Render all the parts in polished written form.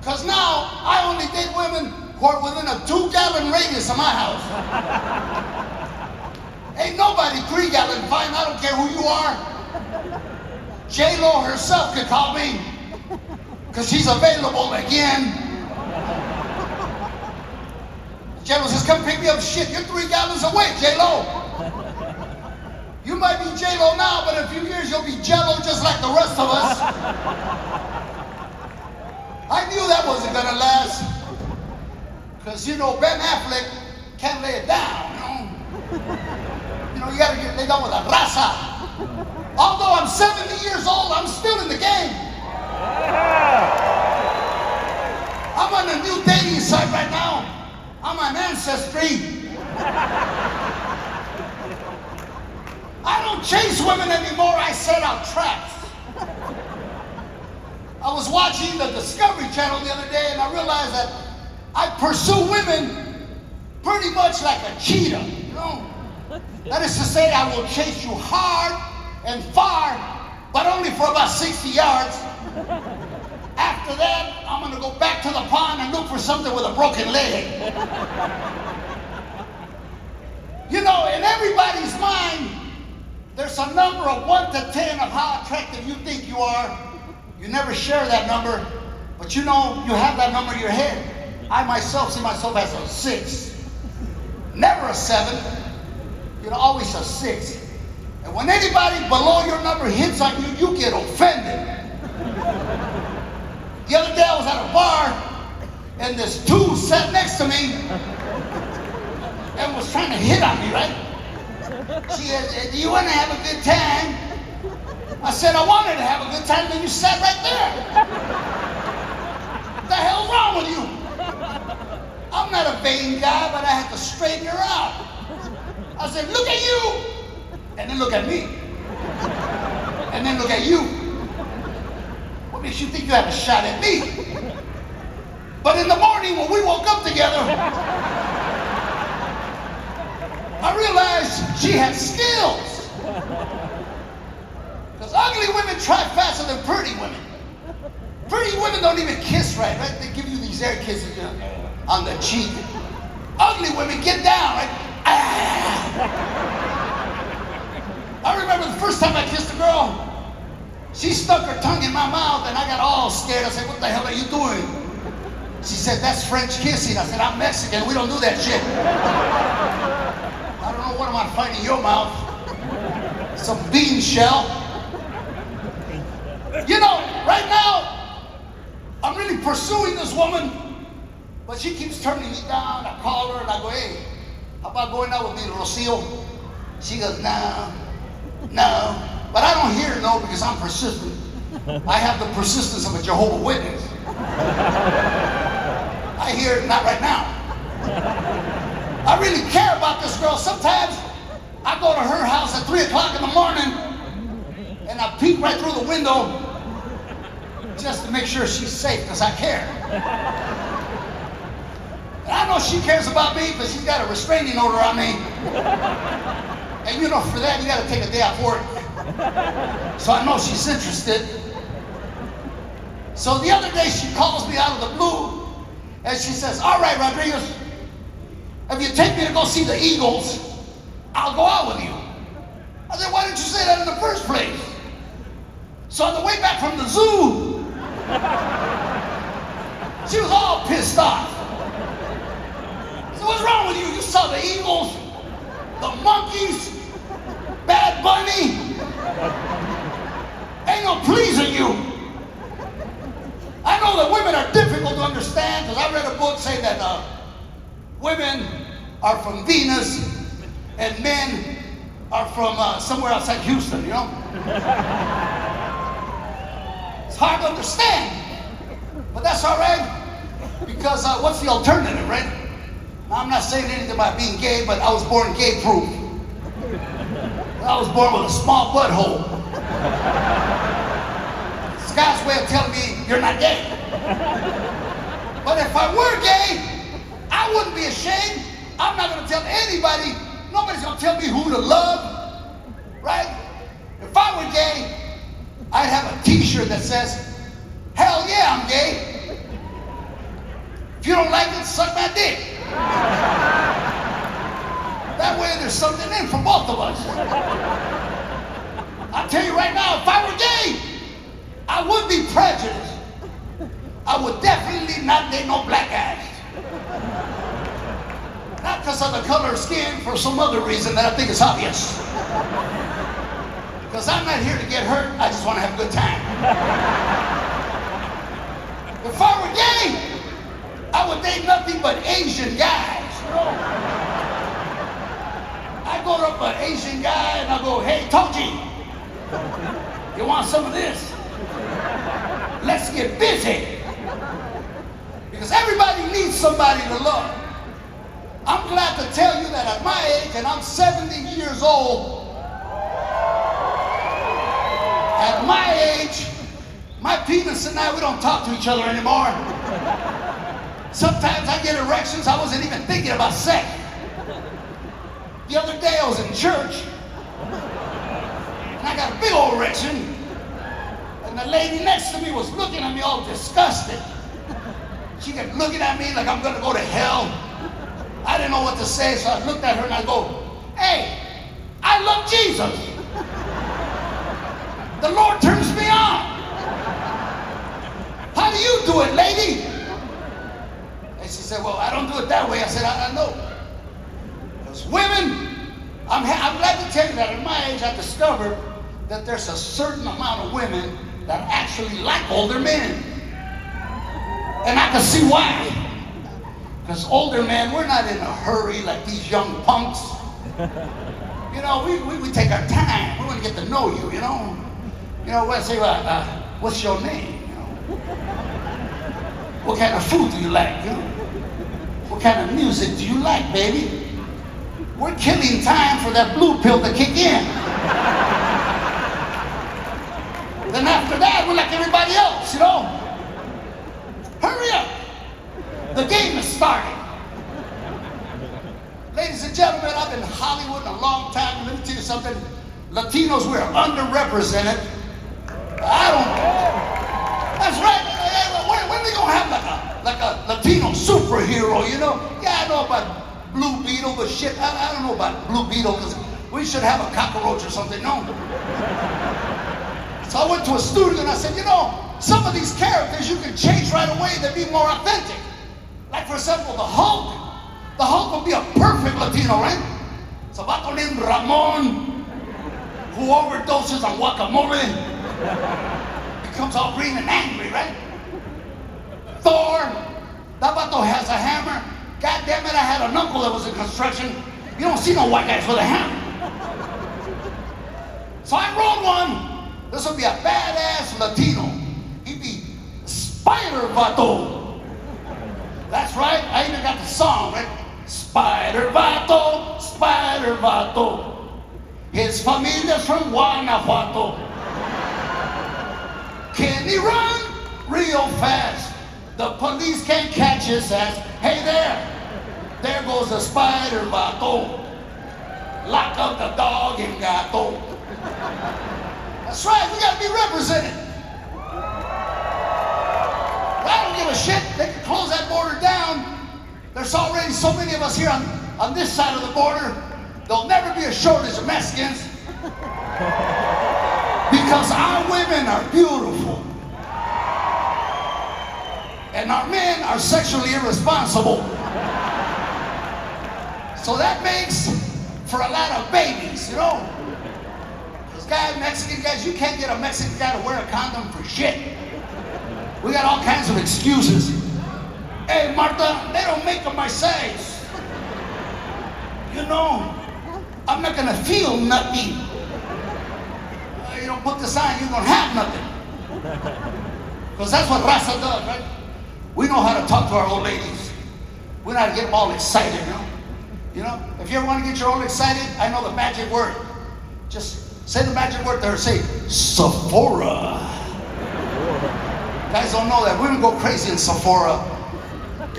Because now I only date women who are within a 2-gallon radius of my house. Ain't nobody 3-gallon fine. I don't care who you are. J-Lo herself could call me, because she's available again. J-Lo says, come pick me up. Shit, you're 3 gallons away, J-Lo. You might be J-Lo now, but in a few years you'll be Jello just like the rest of us. I knew that wasn't gonna last. Because, you know, Ben Affleck can't lay it down, you know? You know, you gotta get laid down with a raza. Although I'm 70 years old, I'm still in the game. I'm on a new dating site right now. I'm on Ancestry. I don't chase women anymore, I set out traps. I was watching the Discovery Channel the other day and I realized that I pursue women pretty much like a cheetah, you know? That is to say, I will chase you hard and far, but only for about 60 yards. After that, I'm gonna go back to the pond and look for something with a broken leg. You know, in everybody's mind, there's a number of 1 to 10 of how attractive you think you are. You never share that number, but you know you have that number in your head. I myself see myself as a 6. Never a 7. You know, always a 6. And when anybody below your number hits on you, you get offended. The other day I was at a bar, and this dude sat next to me and was trying to hit on me, right? She said, do you want to have a good time? I said, I wanted to have a good time, then you sat right there. What the hell's wrong with you? I'm not a vain guy, but I had to straighten her out. I said, look at you, and then look at me, and then look at you. What makes you think you have a shot at me? But in the morning when we woke up together, I realized she had skills. Because ugly women try faster than pretty women. Pretty women don't even kiss right? They give you these air kisses, you know, on the cheek. Ugly women get down, right? I remember the first time I kissed a girl, she stuck her tongue in my mouth and I got all scared. I said, what the hell are you doing? She said, that's French kissing. I said, I'm Mexican, we don't do that shit. I don't know what am I finding in your mouth. Some bean shell. You know, right now, I'm really pursuing this woman, but she keeps turning me down. I call her and I go, hey, how about going out with me to Rocio? She goes, no. But I don't hear no because I'm persistent. I have the persistence of a Jehovah's Witness. I hear it, not right now. I really care about this girl. Sometimes I go to her house at 3 o'clock in the morning and I peek right through the window just to make sure she's safe because I care. And I know she cares about me because she's got a restraining order on me. And you know, for that, you got to take a day off work. So I know she's interested. So the other day, she calls me out of the blue, and she says, all right, Rodriguez, if you take me to go see the Eagles, I'll go out with you. I said, why didn't you say that in the first place? So on the way back from the zoo, she was all pissed off. So what's wrong with you? You saw the Eagles, the monkeys, Bad Bunny. Ain't no pleasing you. I know that women are difficult to understand because I read a book saying that women are from Venus and men are from somewhere outside Houston, you know? It's hard to understand, but that's all right because what's the alternative, right? I'm not saying anything about being gay, but I was born gay-proof. I was born with a small butthole. It's God's way of telling me you're not gay. But if I were gay, I wouldn't be ashamed. I'm not going to tell anybody. Nobody's going to tell me who to love, right? If I were gay, I'd have a t-shirt that says, hell yeah, I'm gay. If you don't like it, suck my dick. That way there's something in for both of us. I'll tell you right now, if I were gay, I would be prejudiced. I would definitely not date no black guys. Not because of the color of skin, for some other reason that I think is obvious. Because I'm not here to get hurt, I just want to have a good time. If I were gay, I would date nothing but Asian guys, you know? I go up to an Asian guy and I go, hey, Toji, you want some of this? Let's get busy. Because everybody needs somebody to love. I'm glad to tell you that at my age, and I'm 70 years old, at my age, my penis and I, we don't talk to each other anymore. Sometimes I get erections, I wasn't even thinking about sex. The other day I was in church, and I got a big old erection, and the lady next to me was looking at me all disgusted. She kept looking at me like I'm gonna go to hell. I didn't know what to say, so I looked at her and I go, hey, I love Jesus. The Lord turns me on. How do you do it, lady? And she said, well, I don't do it that way. I said, I know. Because women, I'm glad to tell you that at my age I discovered that there's a certain amount of women that actually like older men. And I can see why. Because older men, we're not in a hurry like these young punks. You know, we take our time. We want to get to know you, you know. You know, we'll say, what's your name? You know? What kind of food do you like? You know? What kind of music do you like, baby? We're killing time for that blue pill to kick in. Then after that, we're like everybody else, you know. Hurry up. The game is starting. Ladies and gentlemen, I've been in Hollywood a long time. Let me tell you something. Latinos, we're underrepresented. That's right. When are they going to have like a Latino superhero, you know? Yeah, I know about Blue Beetle, but shit, I don't know about Blue Beetle because we should have a cockroach or something, no? So I went to a studio and I said, you know, some of these characters you can change right away. They'd be more authentic. Like, for example, the Hulk. The Hulk would be a perfect Latino, right? So va con el Ramon, who overdoses on guacamole, becomes all green and angry, right? Thor, that vato has a hammer. God damn it, I had an uncle that was in construction. You don't see no white guys with a hammer. So I wrote one. This would be a badass Latino. He'd be Spider Vato. That's right, I even got the song, right? Spider Vato, Spider Vato. His familia's from Guanajuato. Can he run real fast? The police can't catch his ass. Hey there goes a Spider Vato. Lock up the dog and gato. That's right, we gotta be represented. I don't give a shit. They can close that border down. There's already so many of us here on this side of the border. There'll never be a shortage of Mexicans. Because our women are beautiful. And our men are sexually irresponsible. So that makes for a lot of babies, you know? Those guys, Mexican guys, you can't get a Mexican guy to wear a condom for shit. We got all kinds of excuses. Hey, Martha, they don't make them my size. You know, I'm not gonna feel nothing. You don't put this on, you don't have nothing. Because that's what Raza does, right? We know how to talk to our old ladies. We know how to get them all excited, you know? You know, if you ever want to get your old excited, I know the magic word. Just say the magic word there. Say, Sephora. Guys don't know that. Women go crazy in Sephora.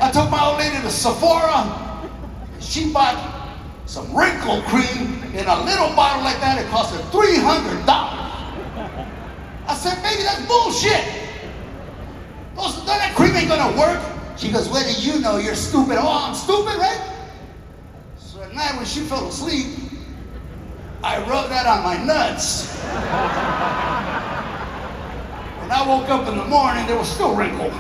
I took my old lady to Sephora. She bought some wrinkle cream in a little bottle like that. It cost her $300. I said, baby, that's bullshit. That cream ain't gonna work. She goes, what do you know? You're stupid. Oh, I'm stupid, right? So at night when she fell asleep, I rubbed that on my nuts. When I woke up in the morning, there was still wrinkle.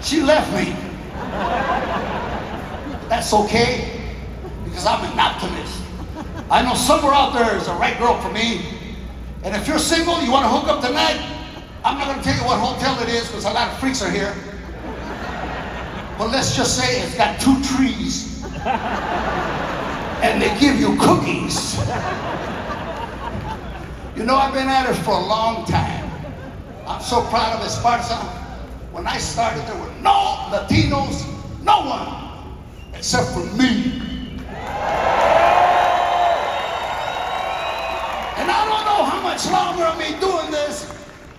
She left me. That's okay, because I'm an optimist. I know somewhere out there is a right girl for me. And if you're single, you want to hook up tonight, I'm not going to tell you what hotel it is, because a lot of freaks are here. But let's just say it's got 2 trees. And they give you cookies. You know, I've been at it for a long time. I'm so proud of Esparza. When I started, there were no Latinos, no one, except for me. And I don't know how much longer I'll be doing this,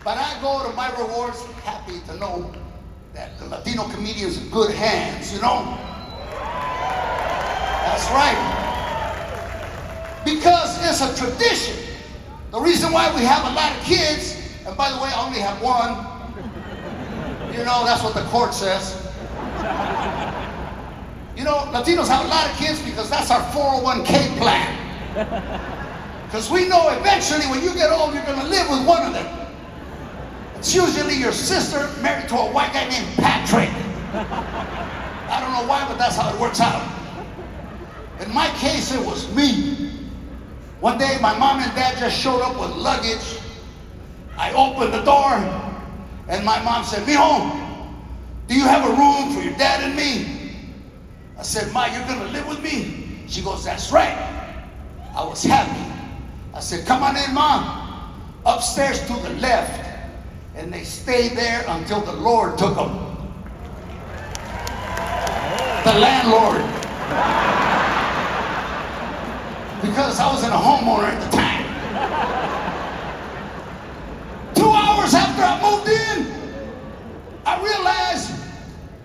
but I go to my rewards happy to know that the Latino comedian's in good hands, you know? That's right. Because it's a tradition. The reason why we have a lot of kids, and by the way, I only have 1. You know, that's what the court says. You know, Latinos have a lot of kids because that's our 401k plan. Because we know eventually when you get old, you're going to live with one of them. It's usually your sister married to a white guy named Patrick. I don't know why, but that's how it works out. In my case, it was me. One day, my mom and dad just showed up with luggage. I opened the door, and my mom said, "Mijo, do you have a room for your dad and me?" I said, "Ma, you're going to live with me?" She goes, "That's right." I was happy. I said, "Come on in, Mom." Upstairs to the left. And they stayed there until the Lord took them. The landlord. Because I wasn't a homeowner at the time. 2 hours after I moved in, I realized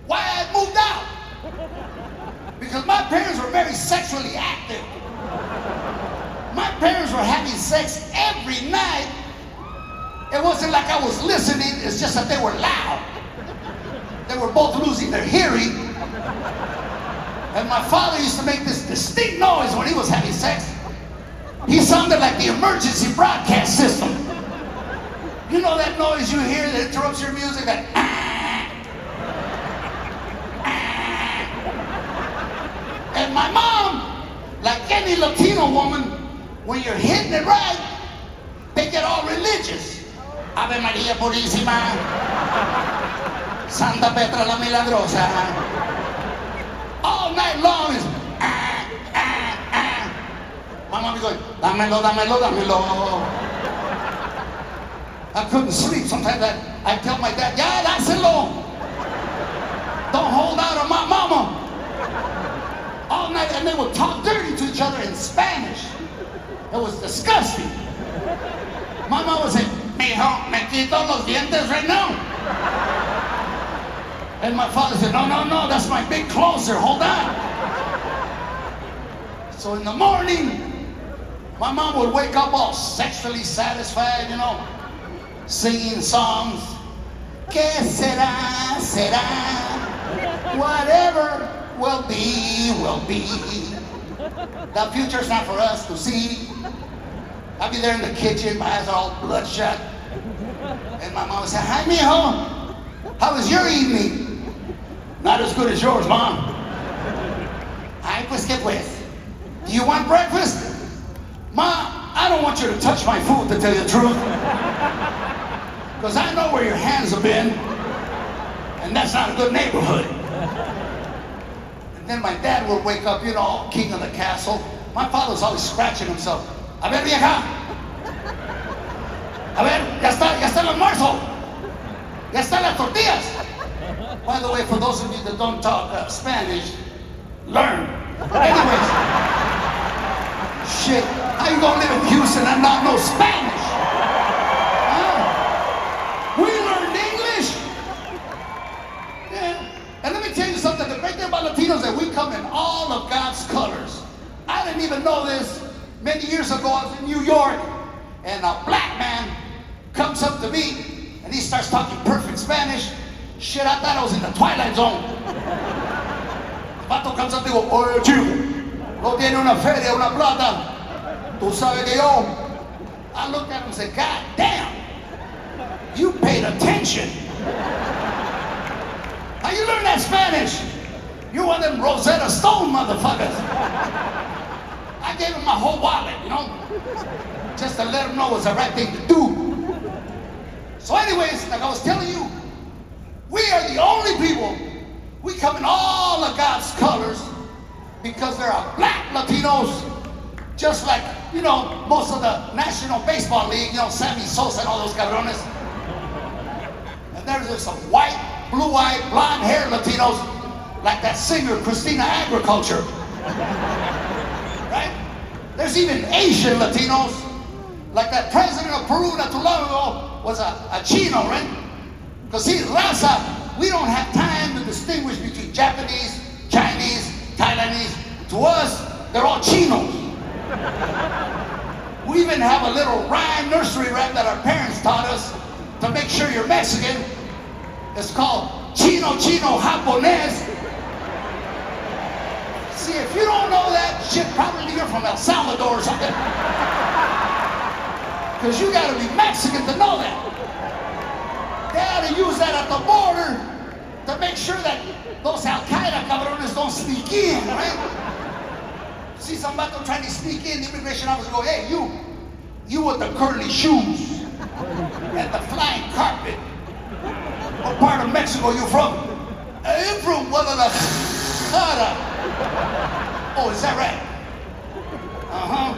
why I had moved out. Because my parents were very sexually active. My parents were having sex every night. It wasn't like I was listening, it's just that they were loud. They were both losing their hearing. And my father used to make this distinct noise when he was having sex. He sounded like the emergency broadcast system. You know that noise you hear that interrupts your music? That And my mom, like any Latino woman, when you're hitting it right, they get all religious. Ave María Purísima, Santa Petra la Milagrosa. All night long is My mom is going, dámelo, dámelo, dámelo. I couldn't sleep. Sometimes I'd tell my dad, ya, dáselo. Don't hold out on my mama. All night, and they would talk dirty to each other in Spanish. It was disgusting. My mom would say, "Mijo, me quito los dientes right now." And my father said, "No, no, no, that's my big closer, hold on." So in the morning, my mom would wake up all sexually satisfied, you know, singing songs. Que será, será, whatever will be, will be. The future's not for us to see. I'd be there in the kitchen, my eyes are all bloodshot. And my mom would say, "Hi, mijo, how was your evening?" "Not as good as yours, Mom." "Ay, pues, ¿qué pues? Do you want breakfast?" "Ma, I don't want you to touch my food, to tell you the truth. Because I know where your hands have been. And that's not a good neighborhood." And then my dad would wake up, you know, king of the castle. My father was always scratching himself. "A ver, vieja. A ver, ya está el almuerzo. Ya están las tortillas." By the way, for those of you that don't talk Spanish, learn. Anyways, shit, how you gonna live in Houston and not know Spanish? Huh? We learned English. Yeah. And let me tell you something, the great thing about Latinos is that we come in all of God's colors. I didn't even know this. Many years ago, I was in New York, and a black man comes up to me, and he starts talking perfect Spanish. Shit, I thought I was in the Twilight Zone. El vato comes up y digo, oye chico, no tiene una feria, una plata. Tú sabes que yo. I looked at him and said, God damn, you paid attention. How you learn that Spanish? You one of them Rosetta Stone motherfuckers. I gave him my whole wallet, you know, just to let him know it was the right thing to do. So anyways, like I was telling you, we are the only people, we come in all of God's colors because there are black Latinos, just like, you know, most of the National Baseball League, you know, Sammy Sosa and all those cabrones. And there's some white, blue-eyed, blonde-haired Latinos, like that singer, Christina Agriculture. Right? There's even Asian Latinos, like that president of Peru not too long ago was a Chino, right? Because see, Raza, we don't have time to distinguish between Japanese, Chinese, Taiwanese. To us, they're all Chinos. We even have a little rhyme nursery rhyme that our parents taught us to make sure you're Mexican. It's called Chino Chino Japonés. See, if you don't know that shit, probably you're from El Salvador or something. Because you gotta be Mexican to know that. They ought to use that at the border to make sure that those Al-Qaeda cabrones don't sneak in, right? See some vato trying to sneak in, the immigration officer go, hey, you with the curly shoes and the flying carpet. What part of Mexico you from? I'm from Guadalajara. Oh, is that right? Uh-huh.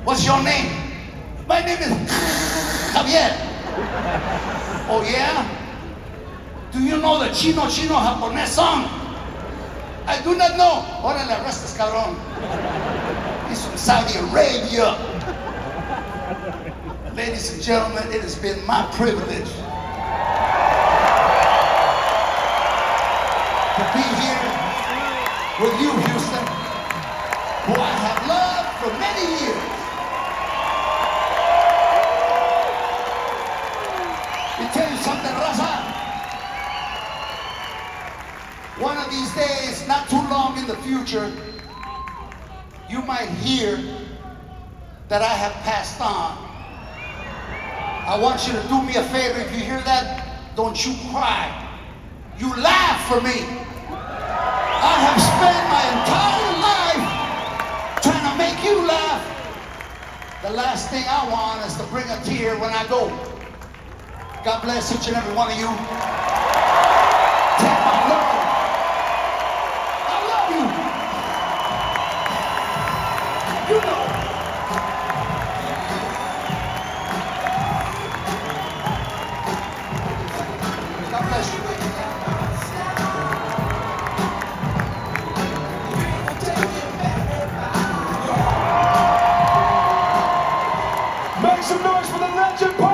What's your name? My name is Javier. Oh, yeah? Do you know the Chino Chino Japonés song? I do not know. Órale, arrest this cabrón. He's from Saudi Arabia. Ladies and gentlemen, it has been my privilege to be here with you, Houston, who I have loved for many years. Let me tell you something, Raza. One of these days, not too long in the future, you might hear that I have passed on. I want you to do me a favor. If you hear that, don't you cry. You laugh for me. I have spent my entire life trying to make you laugh. The last thing I want is to bring a tear when I go. God bless each and every one of you. Take my love. I love you. You know. God bless you. Make some noise for the legend.